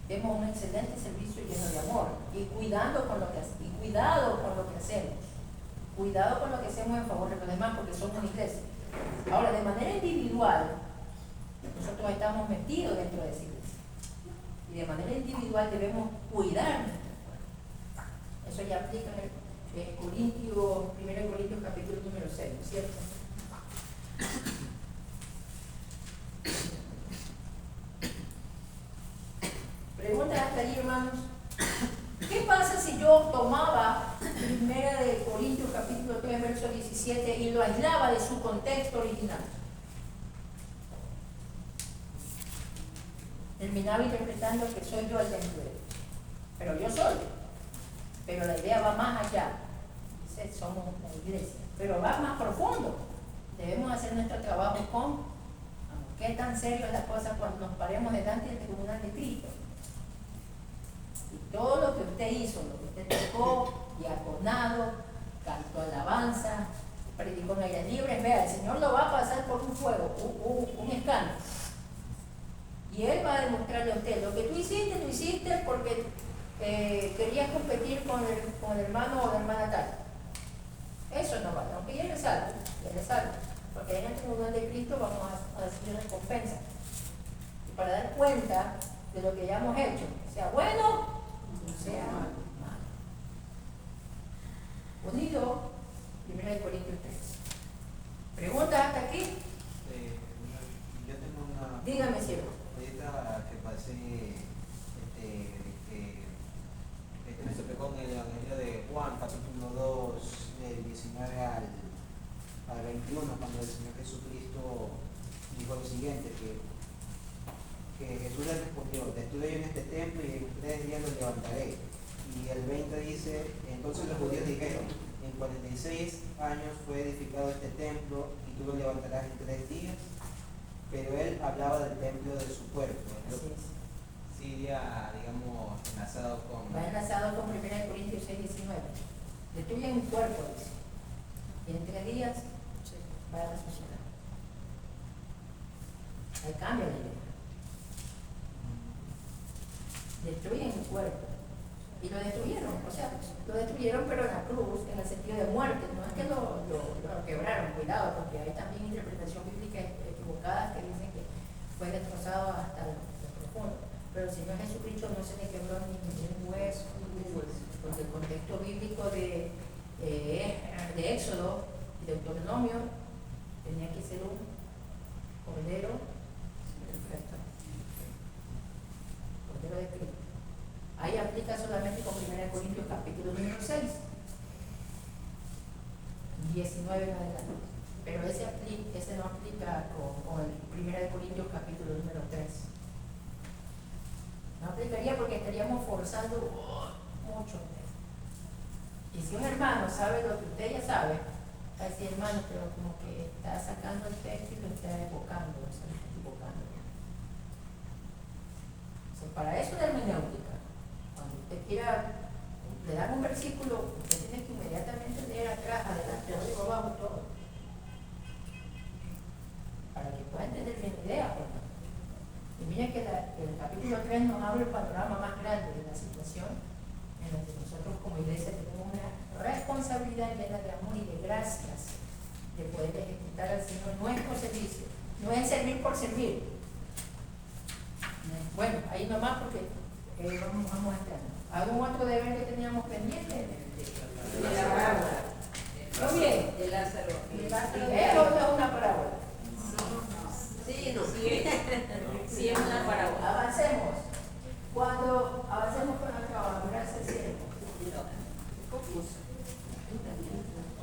demos un excelente servicio lleno de amor y cuidado con lo que hacemos. Cuidado con lo que hacemos en favor de los demás, porque somos una iglesia. Ahora, de manera individual, nosotros estamos metidos dentro de esa iglesia. Y de manera individual debemos cuidar nuestro cuerpo. Eso ya aplica en Corintios, 1 Corintios capítulo número 6, ¿cierto? Preguntas hasta ahí, hermanos. ¿Qué pasa si yo tomaba 1 Corintios capítulo 3, verso 17 y lo aislaba de su contexto original? Terminaba interpretando que soy yo el templo de Dios. Pero yo soy. Pero la idea va más allá. Dice, somos una iglesia. Pero va más profundo. Debemos hacer nuestro trabajo con amor. ¿Qué tan serio es la cosa cuando nos paremos delante del tribunal de Cristo? Y todo lo que usted hizo, lo que usted tocó, diaconado, cantó alabanza, predicó en aire libre, vea, el Señor lo va a pasar por un fuego, un escándalo. Y Él va a demostrarle a usted, lo que tú hiciste porque querías competir con el hermano o la hermana tal. Eso no vale, aunque ya eres salvo, porque en el tribunal de Cristo vamos a recibir recompensa. Y para dar cuenta de lo que hayamos hecho, sea bueno, sea malo. Unido, 1 Corintios 3. ¿Preguntas hasta aquí? Yo tengo una... Dígame, siervo. Ahorita que pasé, me topé con el Evangelio de Juan, capítulo 2, del 19 al 21, cuando el Señor Jesucristo dijo lo siguiente, que Jesús le respondió, destruyo en este templo y en 3 días lo levantaré. Y el 20 dice, entonces los judíos dijeron, en 46 años fue edificado este templo y tú lo levantarás en 3 días. Pero él hablaba del templo de su cuerpo. Así es. Sí, ya, digamos, enlazado con... Va enlazado con 1 Corintios 6, 19. Destruyen mi cuerpo, dice. Y en 3 días va a resucitar. Hay cambio de idea. Destruyen mi cuerpo. Y lo destruyeron, lo destruyeron pero en la cruz, en el sentido de muerte. No es que lo quebraron, cuidado, porque hay también interpretación bíblica equivocadas que dicen que fue destrozado hasta lo profundo. Pero el Señor Jesucristo no se le quebró ni un hueso, porque el contexto bíblico de Éxodo y Deuteronomio tenía que ser un cordero perfecto. Cordero de Cristo. Ahí aplica solamente con 1 Corintios capítulo número 6, 19 en adelante. Pero ese no aplica con el 1 Corintios capítulo número 3. No aplicaría porque estaríamos forzando mucho. Y si un hermano sabe lo que usted ya sabe, va a decir, hermano, pero como que está sacando el texto y lo está evocando, se lo está equivocando. Para eso la hermenéutica. Cuando usted quiera, le dan un versículo, usted tiene que inmediatamente leer atrás, adelante, arriba, abajo, todo. Para que pueda entender bien la idea. Pues. Y miren que el capítulo 3 nos abre el panorama más grande de la situación en la que nosotros como iglesia tenemos una responsabilidad llena de amor y de gracias de poder ejecutar al Señor nuestro servicio. No es servir por servir. Bueno, ahí nomás porque vamos a entrar. ¿Algún otro deber que teníamos pendiente? De la parábola. ¿Muy bien? De Lázaro. ¿Eso es una parábola? Sí, no. Sí, es una parábola. Avancemos. Cuando avancemos con el trabajo, gracias, siervo.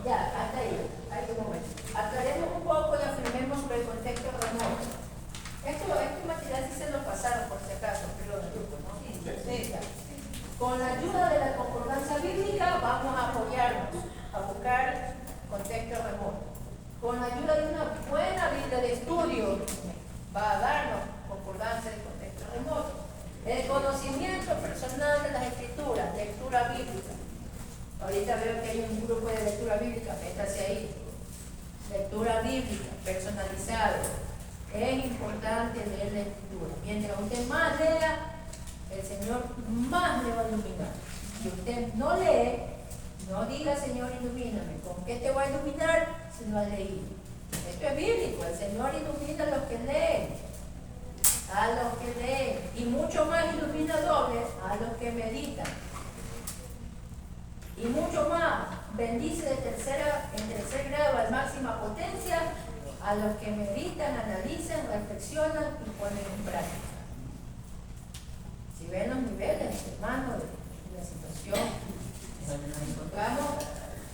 Ya, hasta ahí. Hay un momento. Aclaremos un poco y afirmemos sobre el contexto remoto. Este material sí se lo pasaron por si acaso, pero el grupo, ¿no? Sí, ya. Con la ayuda de la concordancia bíblica vamos a apoyarnos a buscar contexto remoto. Con la ayuda de una buena Biblia de estudio va a darnos concordancia de contexto remoto. El conocimiento personal de las escrituras, lectura bíblica. Ahorita veo que hay un grupo de lectura bíblica, métase ahí. Lectura bíblica, personalizado. Es importante leer la escritura. Mientras usted más lea, el Señor más le va a iluminar. Si usted no lee, no diga, Señor, ilumíname. ¿Con qué te voy a iluminar si no has leído? Esto es bíblico. El Señor ilumina a los que leen. A los que leen. Y mucho más ilumina doble a los que meditan. Y mucho más bendice en tercer grado a máxima potencia a los que meditan, analizan, reflexionan y ponen en práctica. Si ven los niveles, hermanos, de la situación,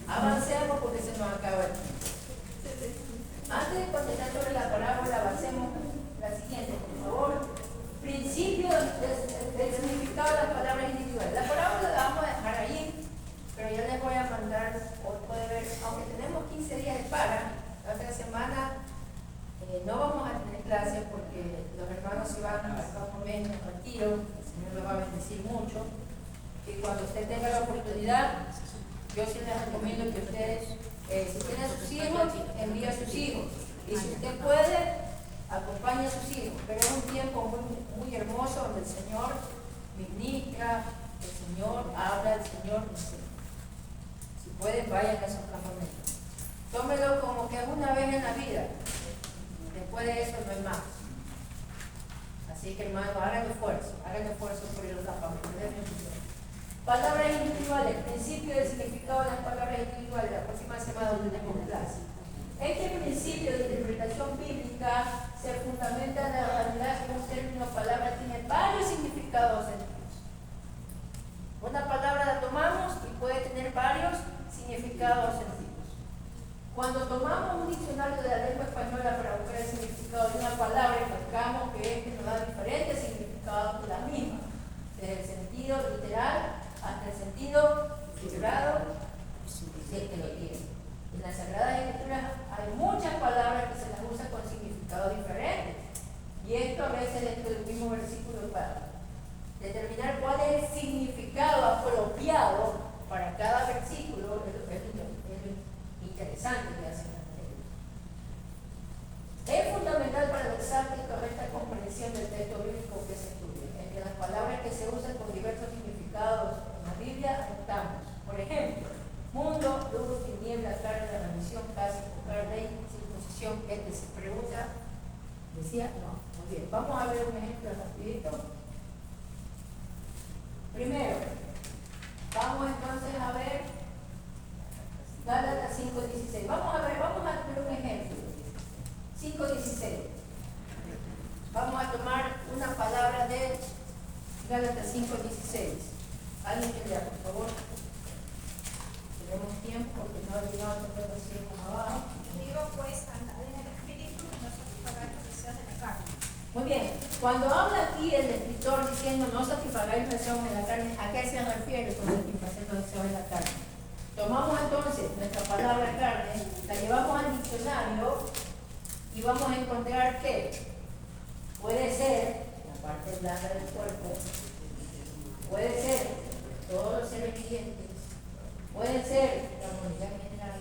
avancemos porque se nos acaba el tiempo. Antes de contestar sobre la parábola, avancemos la siguiente, por favor. Principio del significado de las palabras individuales. La parábola la vamos a dejar ahí, pero yo les voy a mandar, o puede ver, aunque tenemos 15 días de para, la otra semana no vamos a tener clases porque los hermanos se van a convenio, al retiro, el Señor los va a bendecir mucho. Y cuando usted tenga la oportunidad, yo sí les recomiendo que ustedes, si tienen sus hijos, envíe a sus hijos. Y si usted puede, acompañe a sus hijos. Pero es un tiempo muy hermoso donde el Señor ministra, el Señor habla, el Señor enseña. Si pueden, vayan a esos campamentos. Tómelo como que es una vez en la vida. Después de eso no hay más. Así que, hermano, hagan esfuerzo por ir a los campamentos. Palabras individuales, principio del significado de las palabras individuales, la próxima semana donde tenemos clase. Este principio de interpretación bíblica se fundamenta en la realidad que un término o palabra tiene varios significados o sentidos. Una palabra la tomamos y puede tener varios significados o sentidos. Cuando tomamos un diccionario de la lengua española para buscar el significado de una palabra, encontramos que nos da diferentes significados de la misma, desde el sentido literal hasta el sentido figurado, si es que lo tiene. En las Sagradas Escrituras hay muchas palabras que se las usa con significados diferentes. Y esto a veces dentro del mismo versículo para determinar cuál es el significado apropiado para cada versículo es interesante que hacen las leyes. Es fundamental para la exacta y correcta comprensión del texto bíblico que se estudia. Entre las palabras que se usan con diversos significados en la Biblia estamos, por ejemplo, mundo, luz, tiniebla, carne, la maldición, casa, invocar, ley, circuncisión, etc. Pregunta, decía, no, muy bien. Vamos a ver un ejemplo rapidito. Primero, vamos entonces a ver Gálatas 5:16. Vamos a ver un ejemplo. 5:16. Vamos a tomar una palabra de Gálatas 5:16. Alguien que lea, por favor. Tenemos tiempo porque no ha llegado a tener recién abajo. Digo pues, andad en el espíritu y no satisfagáis los deseos de la carne. Muy bien, cuando habla aquí el escritor diciendo no satisfagáis los deseos de la carne, ¿a qué se refiere con satisfacer los deseos de la carne? Tomamos entonces nuestra palabra carne, la llevamos al diccionario y vamos a encontrar que puede ser la parte blanda del cuerpo, puede ser todos los seres vivientes, puede ser la humanidad en general,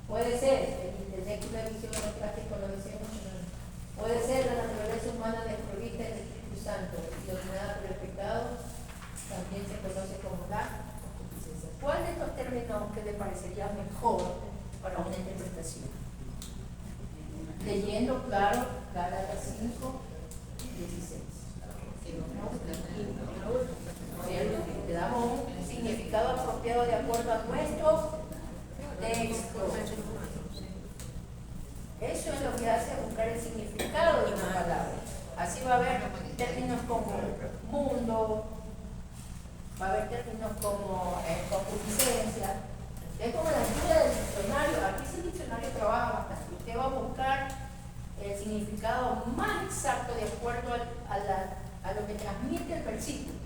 puede ser el intelecto y la visión práctica con la visión emocional, puede ser la naturaleza humana desprovista del Espíritu Santo y dominada por el pecado, también se conoce como la concupiscencia. ¿Cuál de estos términos que le parecería mejor para una interpretación? Leyendo, claro, Gálatas 5:16. Le damos un significado apropiado de acuerdo a nuestro texto. Eso es lo que hace buscar el significado de una palabra. Así va a haber términos como mundo, va a haber términos como concupiscencia. Es como la ayuda del diccionario. Aquí sí el diccionario trabaja bastante. Usted va a buscar el significado más exacto de acuerdo a lo que transmite el versículo.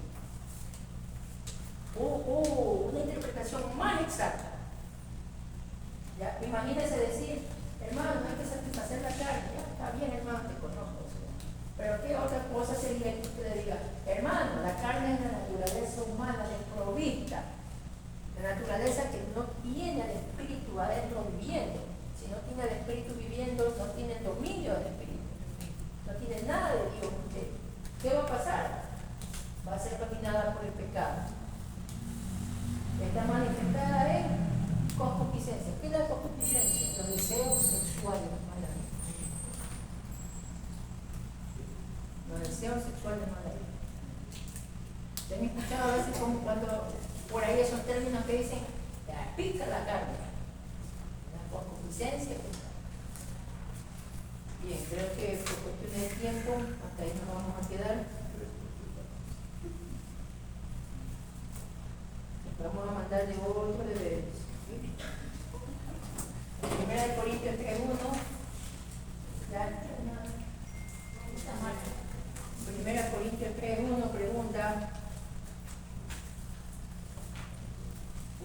Una interpretación más exacta. ¿Ya? Imagínese decir, hermano, no hay que satisfacer la carne. Ya, está bien, hermano, te conozco. Pero ¿qué otra cosa sería que usted le diga, hermano, la egoísta, la naturaleza que no tiene al espíritu adentro viviendo. Si no tiene al espíritu viviendo, no tiene el dominio del espíritu, no tiene nada de Dios. ¿Qué va a pasar? Va a ser dominada por el pecado. Está manifestada en concupiscencia. ¿Qué es la concupiscencia? Los deseos sexuales mala vida. Los deseos sexuales mala vida. ¿Se han escuchado a veces como cuando por ahí esos términos que dicen pica la carne? La concupiscencia. Bien, creo que por cuestiones de tiempo, hasta ahí nos vamos a quedar. Vamos a mandar de otro deberes. Primera de Corintios 3:1. Primera de Corintios 3:1 pregunta,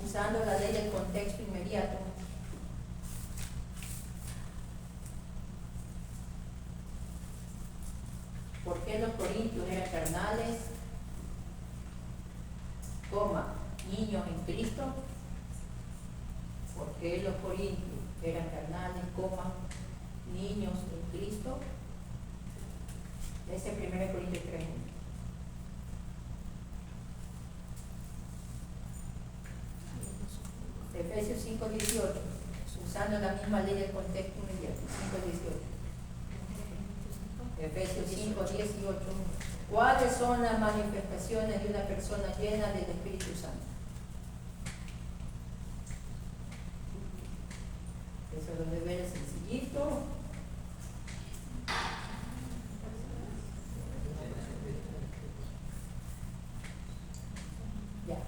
usando la ley del contexto inmediato. ¿Por qué los corintios eran carnales? Niños en Cristo. ¿Por qué los corintios eran carnales, niños en Cristo? Ese es 1 Corintios 3. Efesios 5:18, usando la misma ley del contexto inmediato. 5:18. Efesios 5:18. ¿Cuáles son las manifestaciones de una persona llena del Espíritu Santo? Eso lo debe ver sencillito. Ya.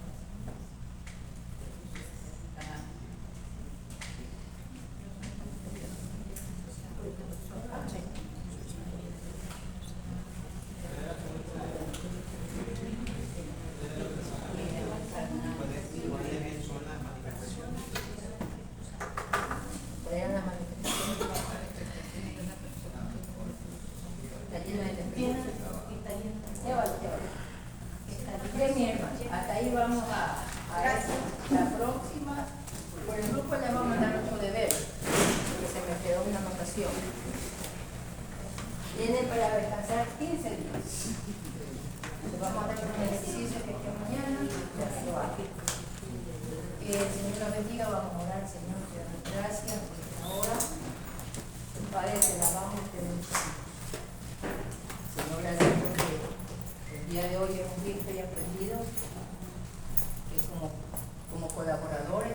Hasta ahí vamos a eso. La próxima, por el grupo le vamos a mandar otro deber, porque se me quedó una anotación. Tienen para descansar 15 días. Les vamos a dar un ejercicio que mañana ya se lo haga. Que el Señor los bendiga. Vamos a orar, Señor, te damos gracias ahora. Padre, te lavamos, te bendecimos. Señor, gracias porque el día de hoy hemos visto y aprendido que como colaboradores